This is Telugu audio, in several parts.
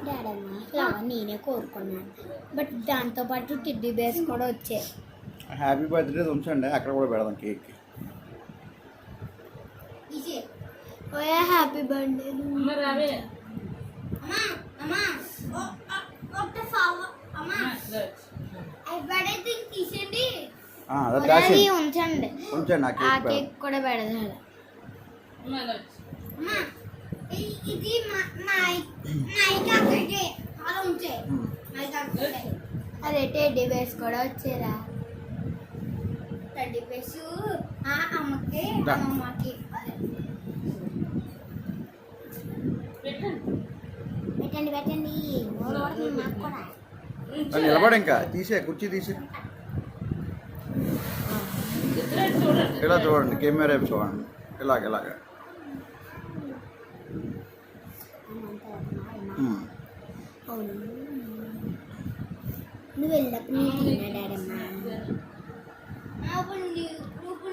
డాడమ్మ ఫ్లవర్ నేనే కోరుకున్నాను, బట్ దాంతోపాటు టిడ్డీ బేర్స్ కూడా వచ్చాయి. హ్యాపీ బర్త్డే ఉంచండి, అక్కడ కూడా పెడదాం కేక్. ఓయా happy birthday. ఉంచండి, ఉంచండి ఆ కేక్ కూడా పెడదాం. ఇది అదే టెడ్డీ బేర్స్ కూడా వచ్చారా? టెడ్డీ బేర్స్ అమ్మకి అమ్మమ్మకి పెట్టండి పెట్టండి. మాకు కూడా నిలబడి ఇంకా తీసే కుర్చీ తీసే ఇలా చూడండి, కెమెరా వైపు చూడండి, ఇలాగ అవును. నువ్వు వెళ్ళినప్పుడు నేను తిన్నాడమ్మా.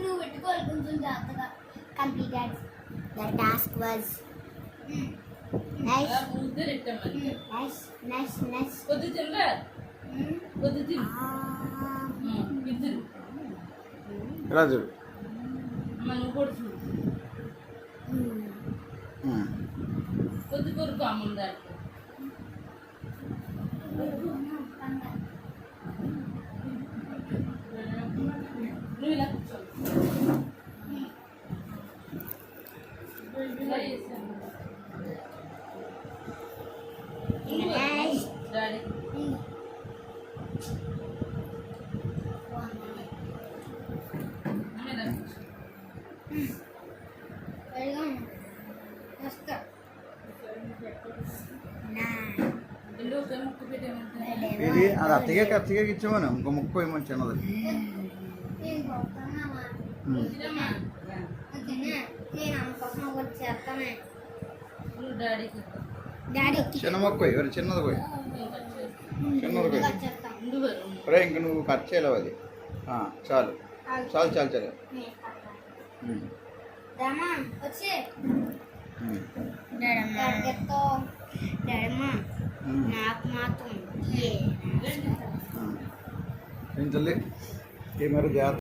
నువ్వు పెట్టుకోవాలి కొంచెం జాగ్రత్తగా. Completed the task was nice nice nice nice. ఇలా చూడు. కొద్ది కొరకు అమ్ముందాడు. నువ్వు ఇలా కూర్చో. డాడీ ఇది అది అత్తగా ఇచ్చామని ఇంకో ముక్క ఏమని చిన్నది. చిన్న మొక్క ఎవరు చిన్నది పోయి ఇంక నువ్వు కట్ చేయలేవు అది. చాలు చాలు చాలు చాలు. నాకు మాత్రం ఏం తల్లి కెమెరా జాగ్రత్త.